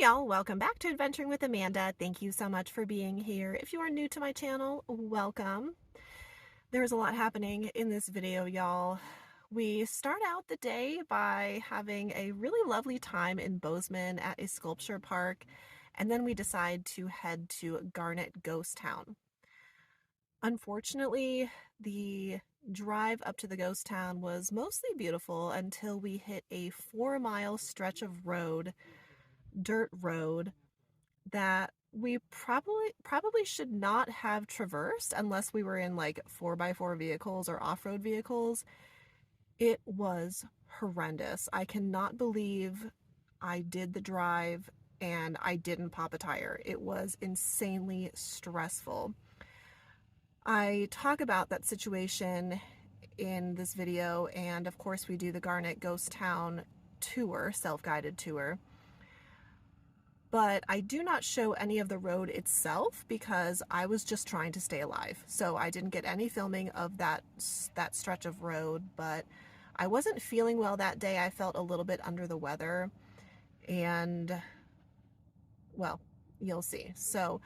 Y'all, welcome back to Adventuring with Amanda. Thank you so much for being here. If you are new to my channel, welcome. There's a lot happening in this video, y'all. We start out the day by having a really lovely time in Bozeman at a sculpture park, and then we decide to head to Garnet Ghost Town. Unfortunately, the drive up to the ghost town was mostly beautiful until we hit a 4-mile stretch of road, dirt road, that we probably should not have traversed unless we were in like 4x4 vehicles or off-road vehicles. It was horrendous. I cannot believe I did the drive and I didn't pop a tire. It was insanely stressful. I talk about that situation in this video, and of course we do the Garnet Ghost Town tour, self-guided tour. But I do not show any of the road itself because I was just trying to stay alive. So I didn't get any filming of that stretch of road, but I wasn't feeling well that day. I felt a little bit under the weather, and well, you'll see. So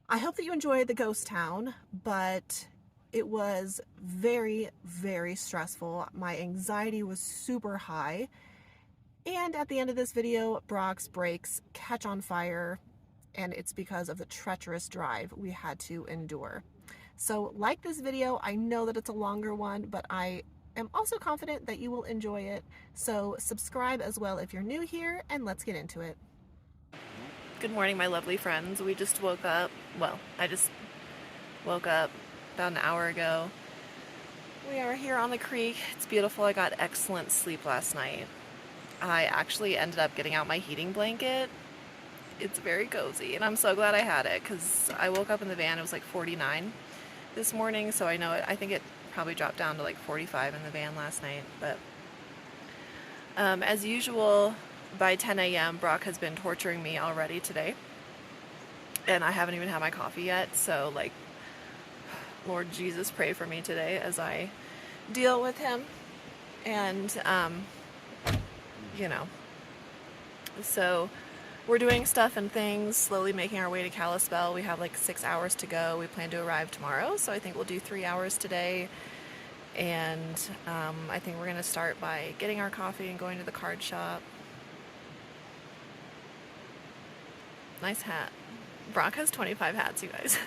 I hope that you enjoyed the ghost town, but it was very, very stressful. My anxiety was super high. And at the end of this video, Brock's brakes catch on fire, and it's because of the treacherous drive we had to endure. So like this video, I know that it's a longer one, but I am also confident that you will enjoy it. So subscribe as well if you're new here, and let's get into it. Good morning, my lovely friends. We just woke up. Well, I just woke up about an hour ago. We are here on the creek. It's beautiful. I got excellent sleep last night. I actually ended up getting out my heating blanket. It's very cozy, and I'm so glad I had it because I woke up in the van. It was like 49 this morning, so I think it probably dropped down to like 45 in the van last night. But as usual, by 10 a.m. Brock has been torturing me already today, and I haven't even had my coffee yet. So like, Lord Jesus, pray for me today as I deal with him. And you know, so we're doing stuff and things, slowly making our way to Kalispell. We have like 6 hours to go. We plan to arrive tomorrow, so I think we'll do 3 hours today. And I think we're gonna start by getting our coffee and going to the card shop. Nice hat. Brock has 25 hats, you guys.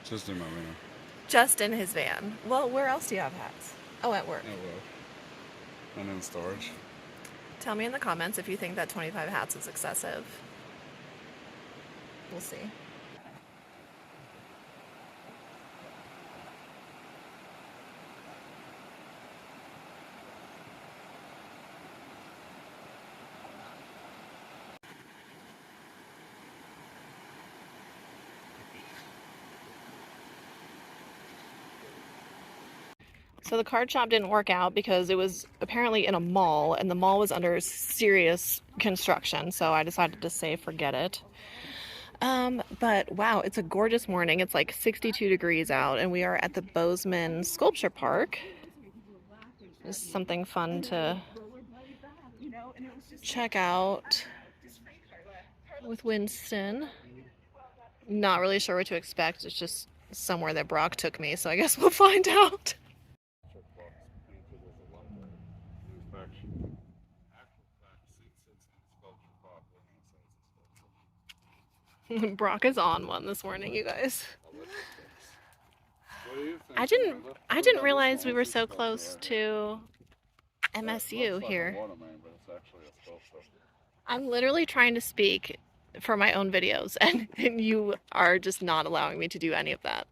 Just in my van. Just in his van. Well, where else do you have hats? Oh, at work. At work. And in storage. Tell me in the comments if you think that 25 hats is excessive. We'll see. So the card shop didn't work out because it was apparently in a mall, and the mall was under serious construction, so I decided to say forget it. But wow, it's a gorgeous morning. It's like 62 degrees out, and we are at the Bozeman Sculpture Park. Just something fun to check out with Winston. Not really sure what to expect. It's just somewhere that Brock took me, so I guess we'll find out. Brock is on one this morning, you guys. I didn't realize we were so close to MSU here. I'm literally trying to speak for my own videos, and you are just not allowing me to do any of that.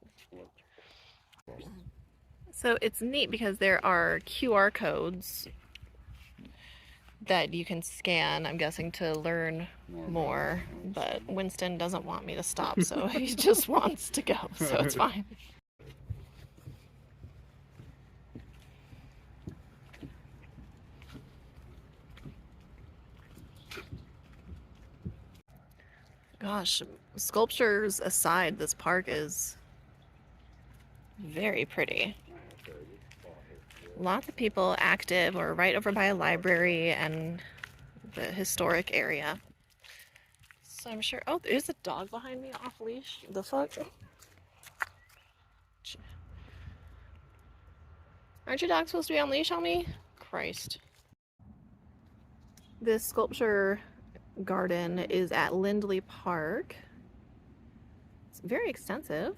So it's neat because there are QR codes that you can scan, I'm guessing, to learn more, but Winston doesn't want me to stop, so he just wants to go, so it's fine. Gosh, sculptures aside, this park is very pretty. Lots of people active. Or right over by a library and the historic area. So I'm sure. Oh, there's a dog behind me off leash. The fuck? Aren't your dogs supposed to be on leash on me? Christ. This sculpture garden is at Lindley Park. It's very extensive.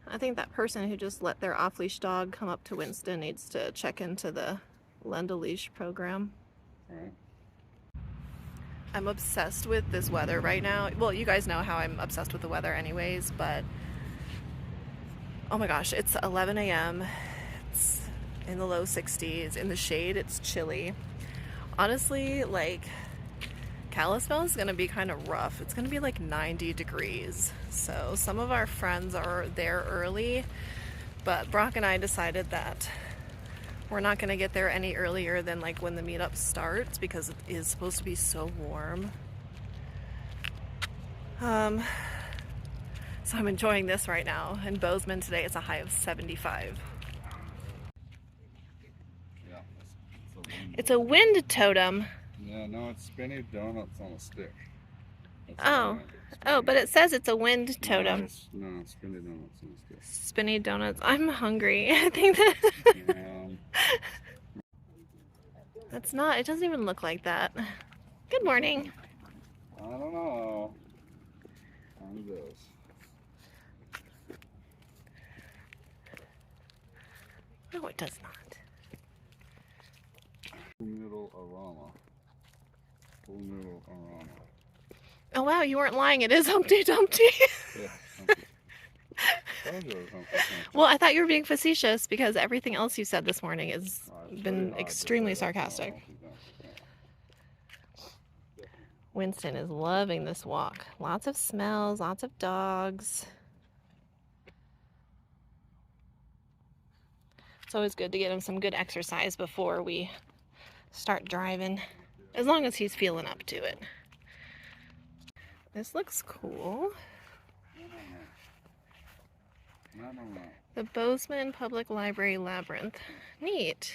I think that person who just let their off-leash dog come up to Winston needs to check into the Lend-a-Leash program. Alright. I'm obsessed with this weather right now. Well, you guys know how I'm obsessed with the weather anyways, but oh my gosh, it's 11 a.m. It's in the low 60s. In the shade, it's chilly. Honestly, like, Kalispell is going to be kind of rough. It's going to be like 90 degrees. So some of our friends are there early, but Brock and I decided that we're not going to get there any earlier than like when the meetup starts because it is supposed to be so warm. So I'm enjoying this right now. In Bozeman today, it's a high of 75. Yeah, It's a wind totem. yeah, no, it's spinny donuts on a stick. That's Oh. Oh, but it says it's a wind totem. No, spinny donuts on a stick. Spinny donuts. I'm hungry. I think that that's not, it doesn't even look like that. Good morning. I don't know. I'm this. No, it does not. Full noodle aroma. Full noodle aroma. Oh wow, you weren't lying. It is Humpty Dumpty. Yeah. Told you it was Humpty Dumpty. Well, I thought you were being facetious because everything else you said this morning has It's been pretty hard to extremely say that's not sarcastic. Humpty Dumpty, yeah. Winston is loving this walk. Lots of smells, lots of dogs. It's always good to get him some good exercise before we start driving, as long as he's feeling up to it. This looks cool. I don't know. The Bozeman Public Library Labyrinth. Neat.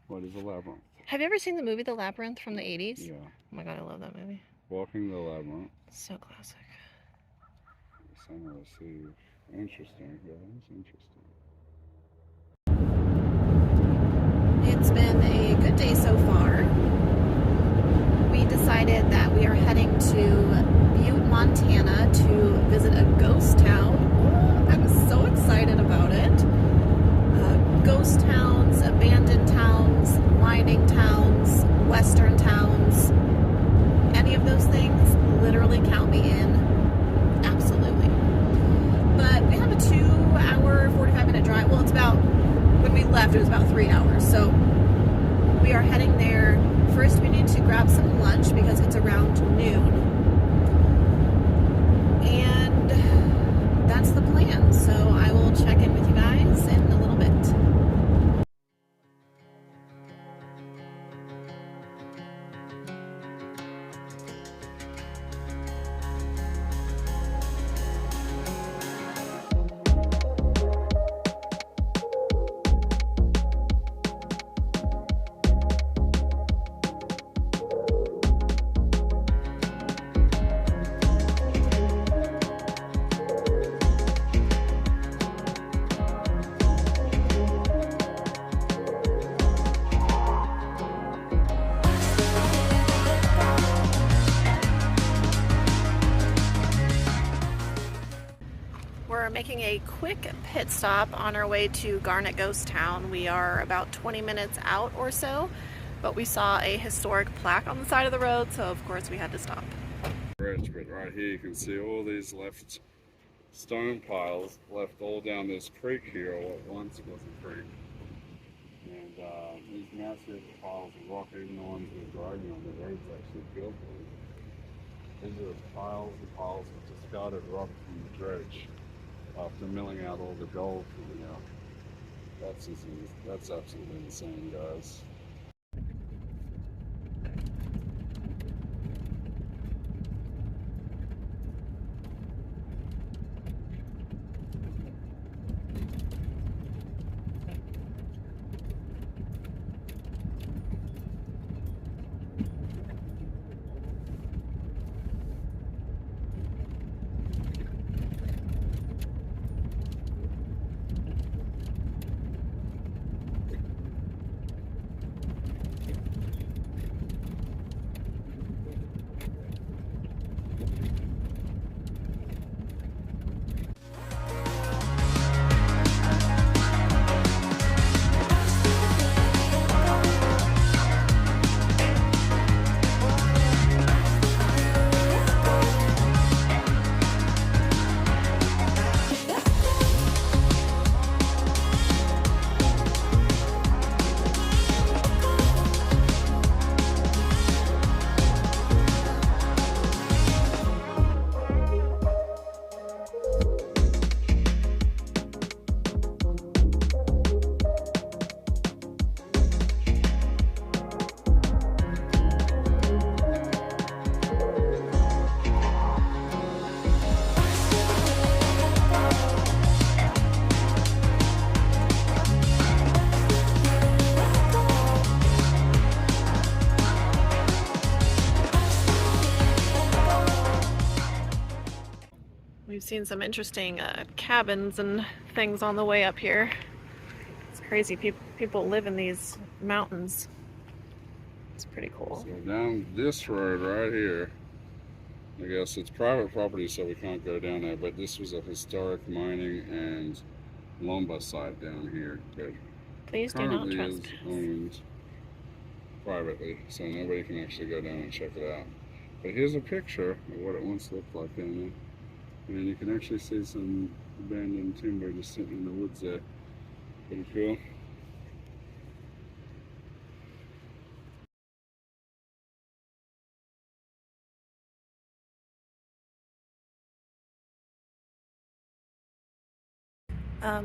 What is a labyrinth? Have you ever seen the movie The Labyrinth from the 80s? Yeah. Oh my god, I love that movie. Walking the labyrinth. So classic. Center of sea. Interesting, guys. Interesting. It's been a good day so far. We decided that we are heading to Butte, Montana to visit a ghost town. I'm so excited about it. Ghost towns, abandoned towns, mining towns, western towns, any of those things literally count me in. Absolutely. But we have a 2-hour, 45-minute drive. Well, it's about, when we left, it was about 3 hours. So we are heading there. First, we need to grab some lunch because it's around noon. And that's the plan. So I will check in with you guys in a little bit. Making a quick pit stop on our way to Garnet Ghost Town. We are about 20 minutes out or so, but we saw a historic plaque on the side of the road, so of course we had to stop. Bridge, but right here you can see all these left stone piles left all down this creek here, or what once was a creek. And these massive piles of rock, even the ones we're driving on, the road's actually built on. These are piles and piles of discarded rock from the dredge. After milling out all the gold coming out. That's absolutely insane, guys. seen some interesting cabins and things on the way up here. It's crazy. People live in these mountains. It's pretty cool. So down this road right here, I guess it's private property, so we can't go down there, but this was a historic mining and lumber site down here. But Please do not currently is trespass. owned privately, so nobody can actually go down and check it out. But here's a picture of what it once looked like down there. And you can actually see some abandoned timber just sitting in the woods there. Pretty cool.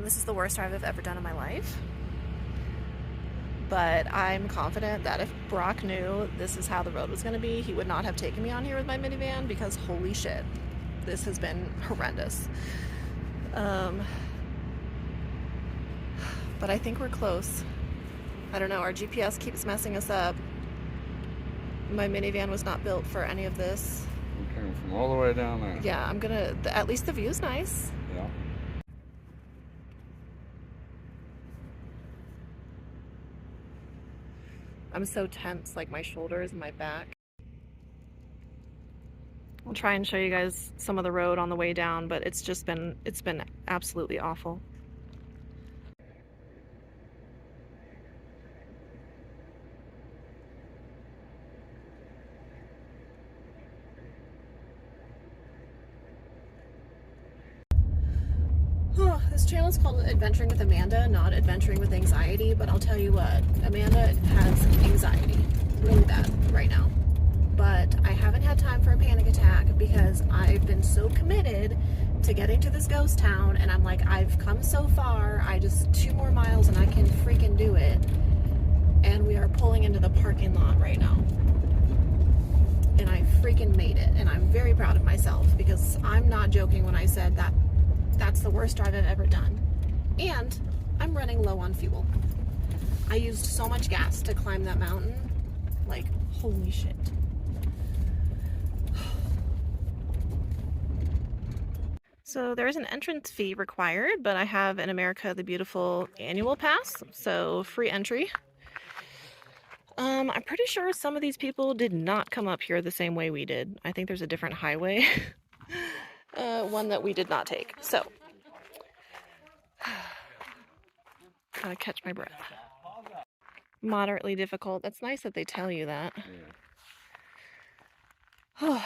This is the worst drive I've ever done in my life. But I'm confident that if Brock knew this is how the road was going to be, he would not have taken me on here with my minivan, because holy shit, this has been horrendous. But I think we're close. I don't know, our GPS keeps messing us up. My minivan was not built for any of this. We came from all the way down there. Yeah, I'm gonna, at least the view's nice. Yeah. I'm so tense, like my shoulders and my back. I'll try and show you guys some of the road on the way down, but it's been absolutely awful. This channel is called Adventuring with Amanda, not Adventuring with Anxiety, but I'll tell you what, Amanda has anxiety really bad right now. But I haven't had time for a panic attack because I've been so committed to getting to this ghost town, and I'm like, I've come so far, I just 2 more miles and I can freaking do it. And we are pulling into the parking lot right now. And I freaking made it, and I'm very proud of myself because I'm not joking when I said that that's the worst drive I've ever done. And I'm running low on fuel. I used so much gas to climb that mountain. Like, holy shit. So there's an entrance fee required, but I have an America the Beautiful annual pass, so free entry. I'm pretty sure some of these people did not come up here the same way we did. I think there's a different highway. One that we did not take. So, gotta catch my breath. Moderately difficult. That's nice that they tell you that. Yeah. So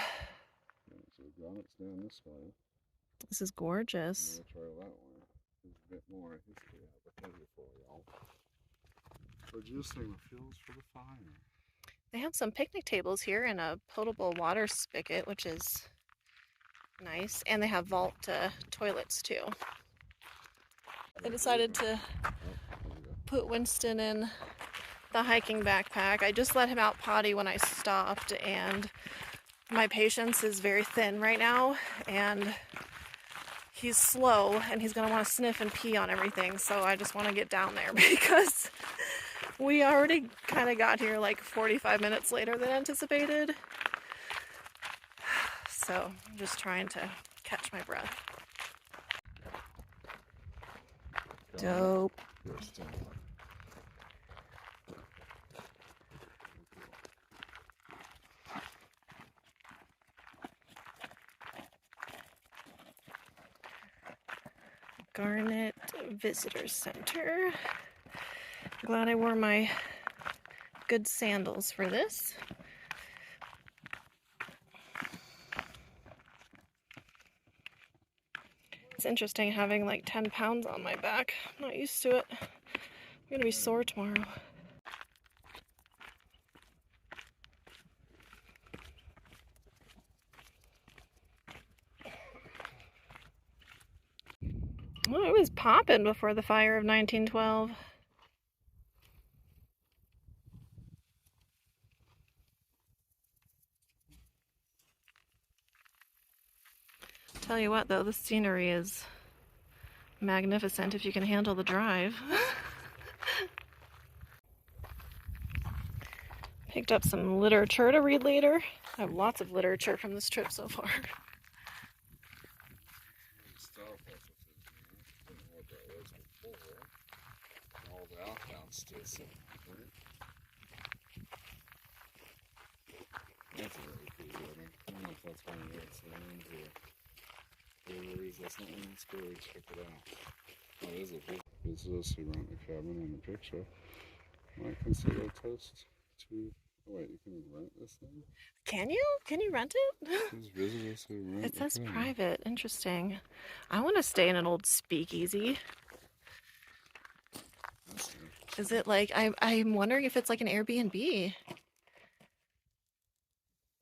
Garnet's down this way. This is gorgeous. We'll try that way. There's a bit more history opportunity for y'all. Producing the fuels for the fire. They have some picnic tables here and a potable water spigot, which is nice. And they have vault toilets too. I decided to put Winston in the hiking backpack. I just let him out potty when I stopped, and my patience is very thin right now, and he's slow, and he's gonna want to sniff and pee on everything, so I just want to get down there because we already kind of got here like 45 minutes later than anticipated. So I'm just trying to catch my breath. Dope. Garnet Visitor Center. Glad I wore my good sandals for this. It's interesting having like 10 pounds on my back. I'm not used to it. I'm gonna be sore tomorrow. Well, it was popping before the fire of 1912. Tell you what though, the scenery is magnificent if you can handle the drive. Picked up some literature to read later. I have lots of literature from this trip so far. downstairs. That's a very cool building. I don't know if that's one of the saloons or breweries. That's not one that's good. Check it out. Oh, there's a big visitors who rent the cabin in the picture. Might consider a toast to. Oh, wait, you can rent this thing? Can you? Can you rent it? There's visitors who rent It says the cabin. private. Interesting. I want to stay in an old speakeasy. Is it like, I'm wondering if it's like an Airbnb.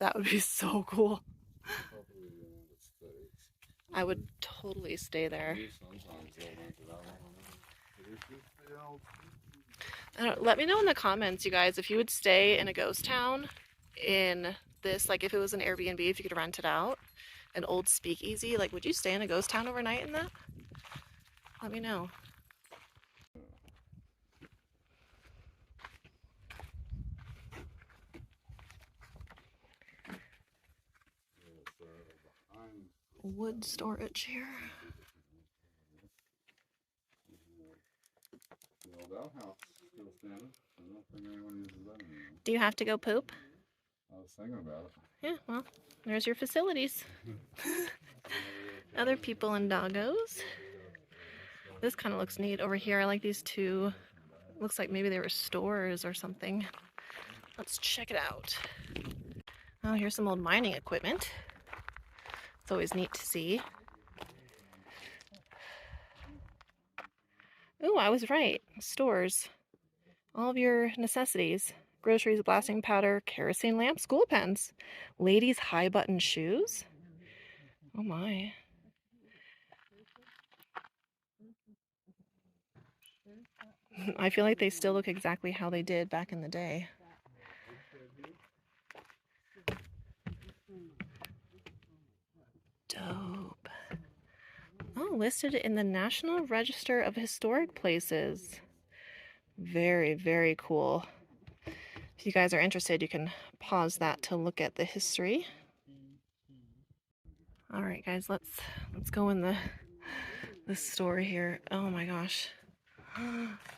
That would be so cool. Probably the States. I would totally stay there. Sometimes they'll rent it out. I don't, let me know in the comments, you guys, if you would stay in a ghost town in this, like if it was an Airbnb, if you could rent it out, an old speakeasy, like would you stay in a ghost town overnight in that? Let me know. Wood storage here. The old outhouse still standing. I don't think anyone uses that anymore. Do you have to go poop? I was thinking about it. Yeah, well, there's your facilities. Other people and doggos. This kind of looks neat over here. I like these two. Looks like maybe they were stores or something. Let's check it out. Oh, here's some old mining equipment. It's always neat to see. Oh, I was right. Stores. All of your necessities. Groceries, blasting powder, kerosene lamp, school pens. Ladies' high button shoes. Oh my. I feel like they still look exactly how they did back in the day. Dope. Oh, listed in the National Register of Historic Places. Very, very cool. If you guys are interested, you can pause that to look at the history. All right, guys, let's go in the store here. Oh my gosh.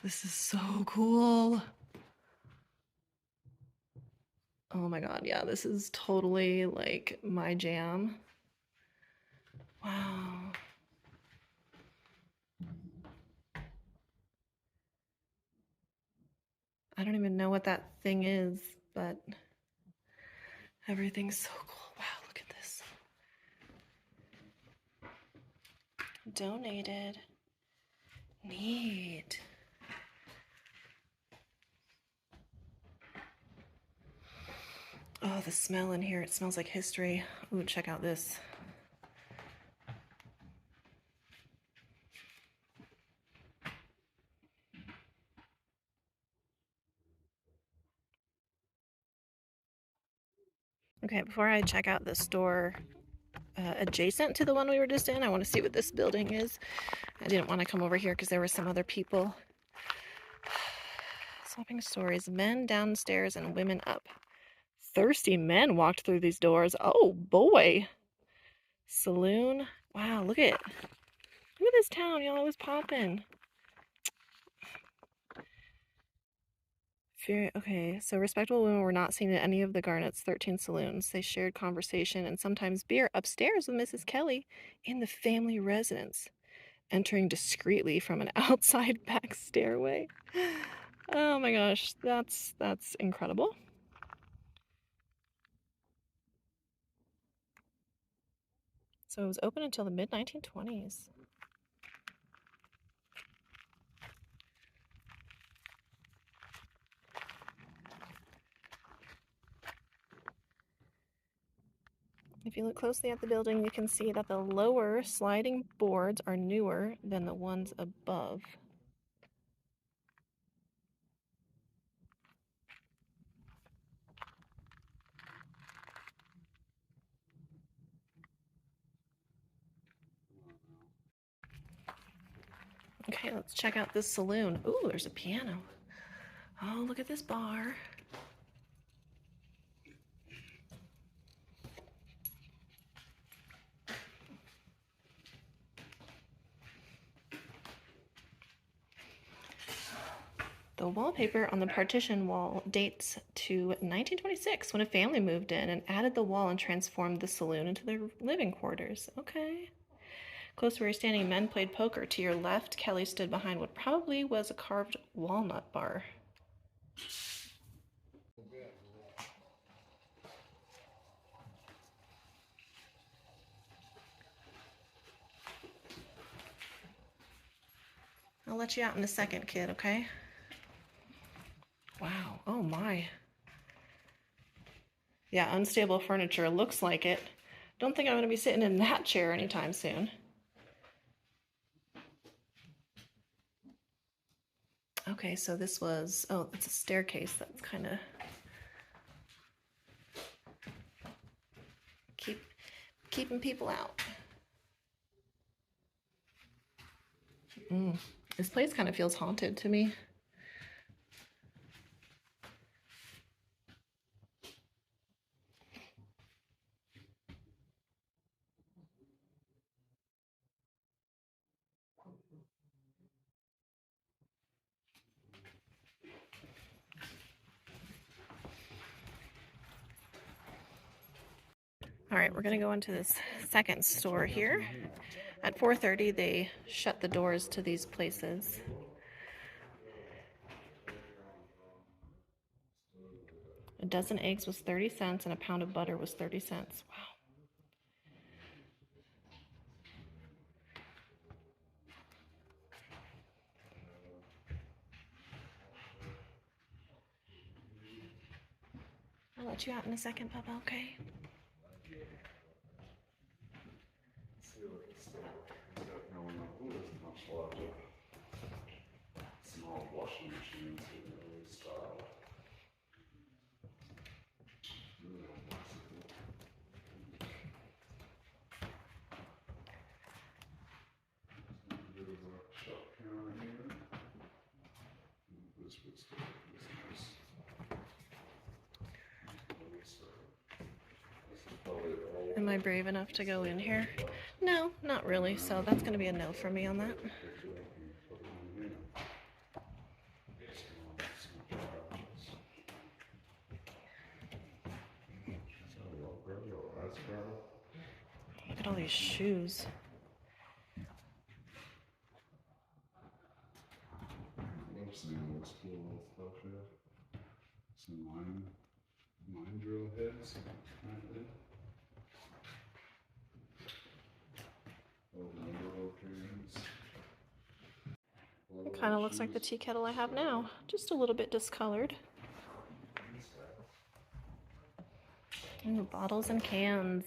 This is so cool. Oh my god, yeah, this is totally like my jam. Wow. I don't even know what that thing is, but everything's so cool. Wow, look at this. Donated. Neat. Oh, the smell in here. It smells like history. Ooh, check out this. Okay, before I check out the store adjacent to the one we were just in, I want to see what this building is. I didn't want to come over here because there were some other people. Swapping stories. Men downstairs and women up. Thirsty men walked through these doors. Oh boy. Saloon. Wow, look at this town. Y'all, it was popping. Okay, so respectable women were not seen at any of the Garnet's 13 saloons. They shared conversation and sometimes beer upstairs with Mrs. Kelly in the family residence, entering discreetly from an outside back stairway. Oh my gosh, that's incredible. So it was open until the mid-1920s. If you look closely at the building, you can see that the lower sliding boards are newer than the ones above. Okay, let's check out this saloon. Ooh, there's a piano. Oh, look at this bar. The wallpaper on the partition wall dates to 1926 when a family moved in and added the wall and transformed the saloon into their living quarters. Okay. Close to where you're standing, men played poker. To your left, Kelly stood behind what probably was a carved walnut bar. I'll let you out in a second, kid, okay? Wow, oh my. Yeah, unstable furniture, looks like it. Don't think I'm gonna be sitting in that chair anytime soon. Okay, so this was, oh, it's a staircase that's kind of keeping people out. This place kind of feels haunted to me. All right, we're gonna go into this second store here. At 4:30, they shut the doors to these places. A dozen eggs was 30 cents and a pound of butter was 30 cents. Wow. I'll let you out in a second, Papa, okay? Small washing machines in early style. Am I brave enough to go in here? No, not really, so that's going to be a no for me on that. Look at all these shoes. Some mine drill heads, apparently. It kind of looks like the tea kettle I have now, just a little bit discolored. Ooh, bottles and cans.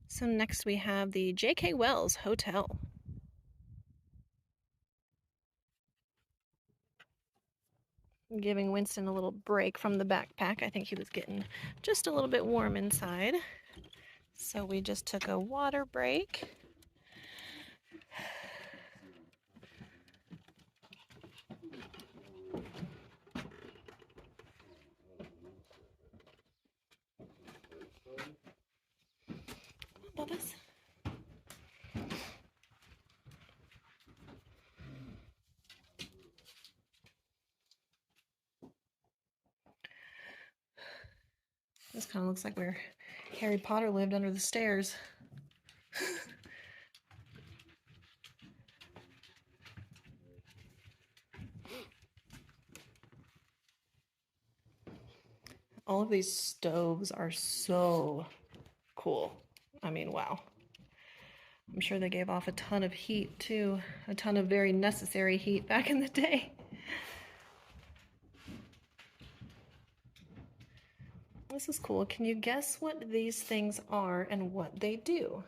So next we have the J.K. Wells Hotel. Giving Winston a little break from the backpack. I think he was getting just a little bit warm inside. So we just took a water break. Bubba's. This kind of looks like where Harry Potter lived, under the stairs. All of these stoves are so cool. I mean, wow. I'm sure they gave off a ton of heat too, a ton of very necessary heat back in the day. This is cool. Can you guess what these things are and what they do?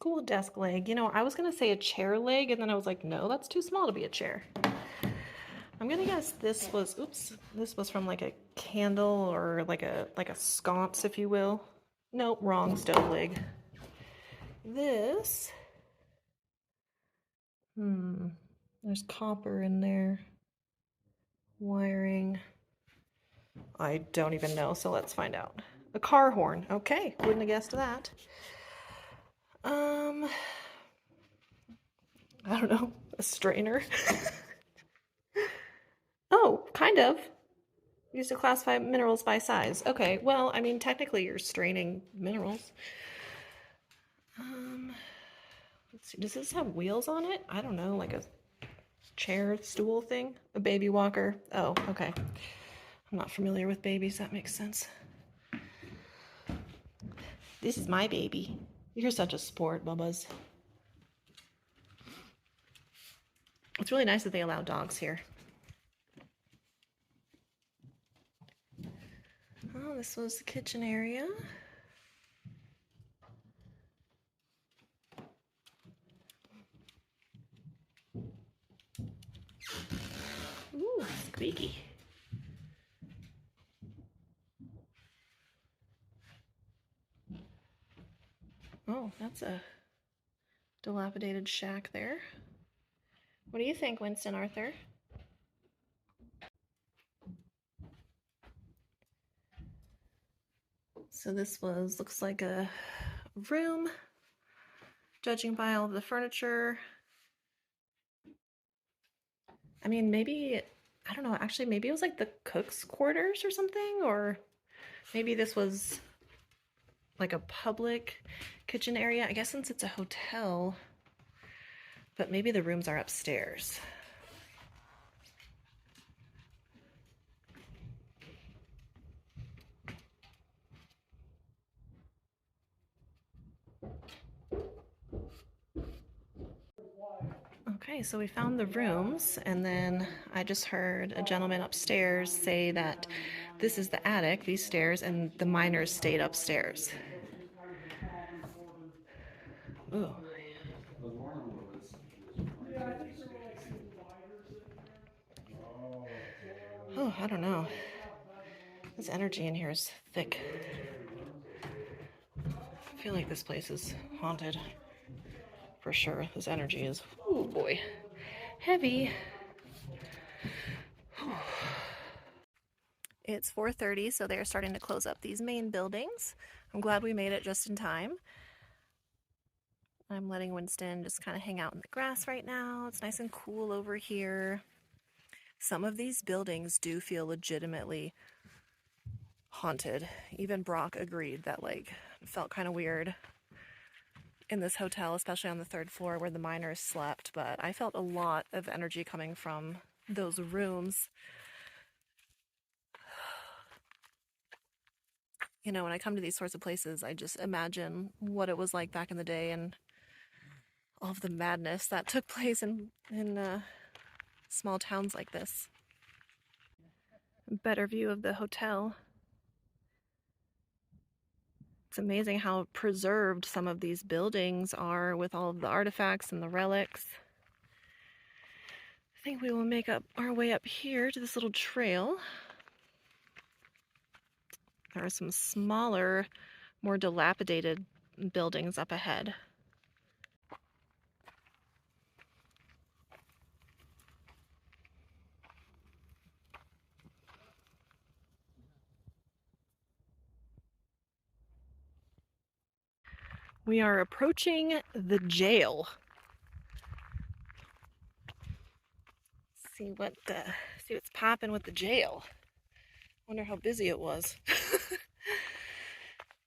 School desk leg. You know, I was gonna say a chair leg, and then I was like, no, that's too small to be a chair. I'm gonna guess this was, oops, this was from like a candle or like a sconce, if you will. Nope, wrong stove leg. This, there's copper in there. Wiring. I don't even know, so let's find out. A car horn. Okay, wouldn't have guessed that. I don't know, a strainer. Oh, kind of. Used to classify minerals by size. Okay, well, I mean, technically you're straining minerals. Let's see, does this have wheels on it? I don't know, like a chair, stool thing? A baby walker? Oh, okay. I'm not familiar with babies, that makes sense. This is my baby. You're such a sport, Bubba's. It's really nice that they allow dogs here. Oh, this was the kitchen area. Ooh, squeaky. Oh, that's a dilapidated shack there. What do you think, Winston Arthur? So this looks like a room, judging by all of the furniture. I mean, maybe, I don't know, actually, maybe it was like the cook's quarters or something, or maybe this was like a public kitchen area. I guess since it's a hotel, but maybe the rooms are upstairs. Okay, so we found the rooms, and then I just heard a gentleman upstairs say that this is the attic, these stairs, and the miners stayed upstairs. Ooh. Oh, I don't know. This energy in here is thick. I feel like this place is haunted. For sure. This energy is, oh boy, heavy. It's 4:30, so they're starting to close up these main buildings. I'm glad we made it just in time. I'm letting Winston just kind of hang out in the grass right now. It's nice and cool over here. Some of these buildings do feel legitimately haunted. Even Brock agreed that, like, it felt kind of weird in this hotel, especially on the third floor where the miners slept, but I felt a lot of energy coming from those rooms. You know, when I come to these sorts of places, I just imagine what it was like back in the day and all of the madness that took place in small towns like this. Better view of the hotel. It's amazing how preserved some of these buildings are with all of the artifacts and the relics. I think we will make up our way up here to this little trail. There are some smaller, more dilapidated buildings up ahead. We are approaching the jail. See what's popping with the jail. Wonder how busy it was.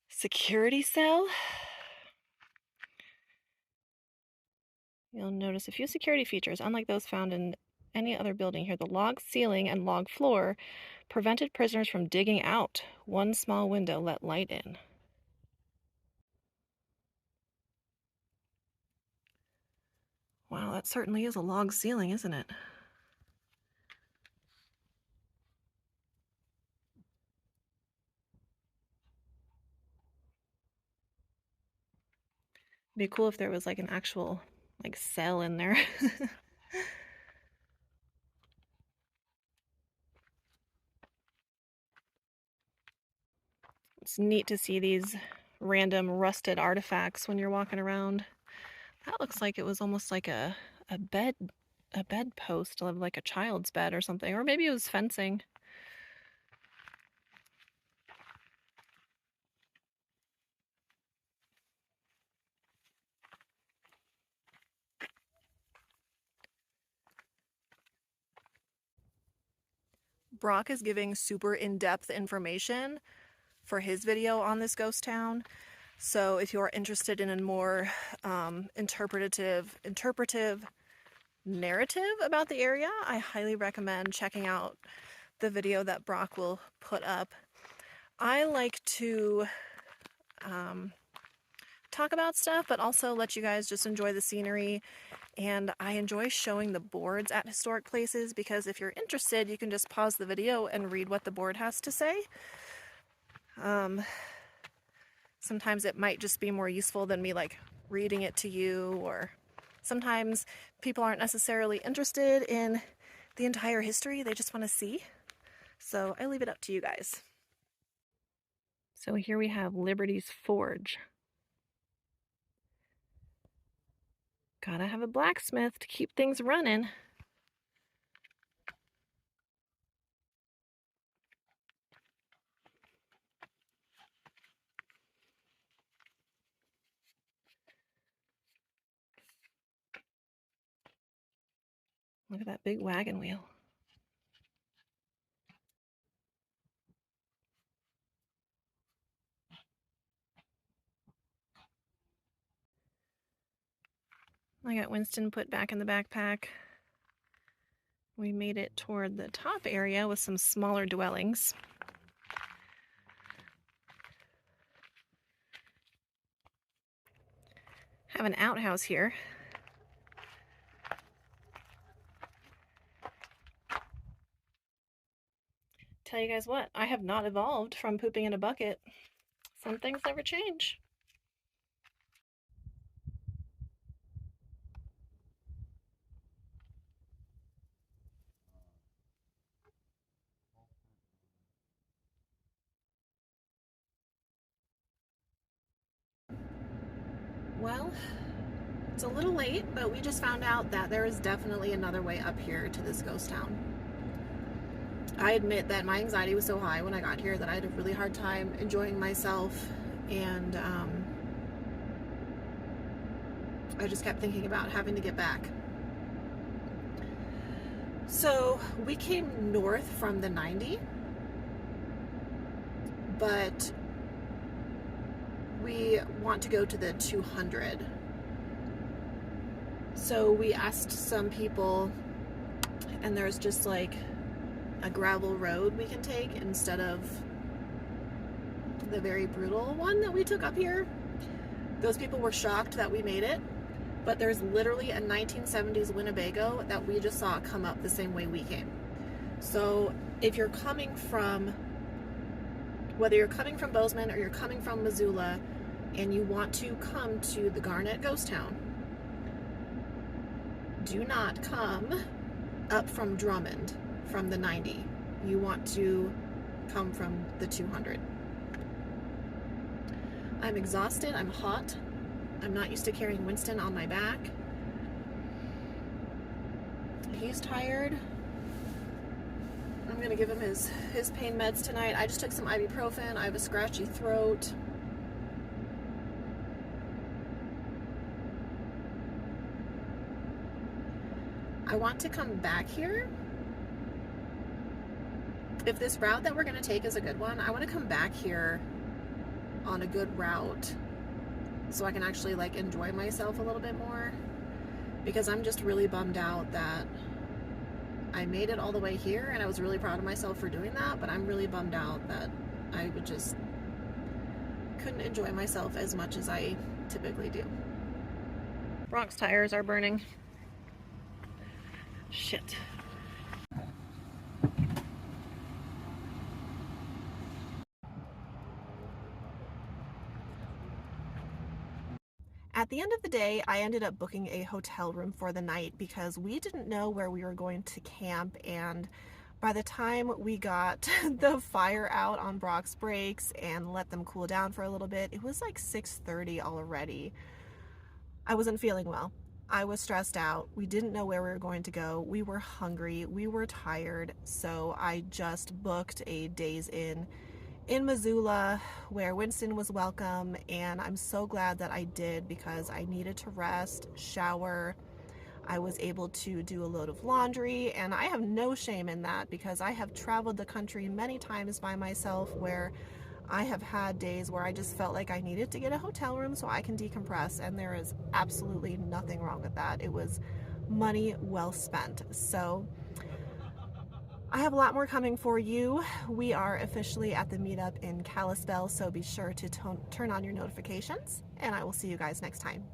Security cell. You'll notice a few security features, unlike those found in any other building here. The log ceiling and log floor prevented prisoners from digging out. One small window let light in. Wow, that certainly is a log ceiling, isn't it? Be cool if there was like an actual like cell in there. It's neat to see these random rusted artifacts when you're walking around. That looks like it was almost like a bed post of like a child's bed or something, or maybe it was fencing. Brock is giving super in-depth information for his video on this ghost town. So if you're interested in a more interpretive narrative about the area, I highly recommend checking out the video that Brock will put up. I like to talk about stuff, but also let you guys just enjoy the scenery. And I enjoy showing the boards at historic places because if you're interested, you can just pause the video and read what the board has to say. Sometimes it might just be more useful than me like reading it to you, or sometimes people aren't necessarily interested in the entire history, they just want to see. So I leave it up to you guys. So here we have Liberty's Forge. Gotta have a blacksmith to keep things running. Look at that big wagon wheel. I got Winston put back in the backpack. We made it toward the top area with some smaller dwellings. Have an outhouse here. Tell you guys what, I have not evolved from pooping in a bucket. Some things never change. Well, it's a little late, but we just found out that there is definitely another way up here to this ghost town. I admit that my anxiety was so high when I got here that I had a really hard time enjoying myself, and I just kept thinking about having to get back. So we came north from the 90, but we want to go to the 200. So we asked some people, and there's just like a gravel road we can take instead of the very brutal one that we took up here. Those people were shocked that we made it, but there's literally a 1970s Winnebago that we just saw come up the same way we came. So if you're coming from, whether you're coming from Bozeman or you're coming from Missoula and you want to come to the Garnet ghost town, do not come up from Drummond from the 90. You want to come from the 200. I'm exhausted, I'm hot. I'm not used to carrying Winston on my back. He's tired. I'm gonna give him his pain meds tonight. I just took some ibuprofen. I have a scratchy throat. I want to come back here. If this route that we're gonna take is a good one, I want to come back here on a good route so I can actually like enjoy myself a little bit more, because I'm just really bummed out that I made it all the way here, and I was really proud of myself for doing that, but I'm really bummed out that I would just couldn't enjoy myself as much as I typically do. Brock's tires are burning. Shit. At the end of the day, I ended up booking a hotel room for the night because we didn't know where we were going to camp, and by the time we got the fire out on Brock's brakes and let them cool down for a little bit, it was like 6:30 already. I wasn't feeling well. I was stressed out. We didn't know where we were going to go. We were hungry. We were tired. So I just booked a days in Missoula where Winston was welcome. And I'm so glad that I did because I needed to rest, shower. I was able to do a load of laundry, and I have no shame in that because I have traveled the country many times by myself where I have had days where I just felt like I needed to get a hotel room so I can decompress, and there is absolutely nothing wrong with that. It was money well spent. So I have a lot more coming for you. We are officially at the meetup in Kalispell, so be sure to turn on your notifications, and I will see you guys next time.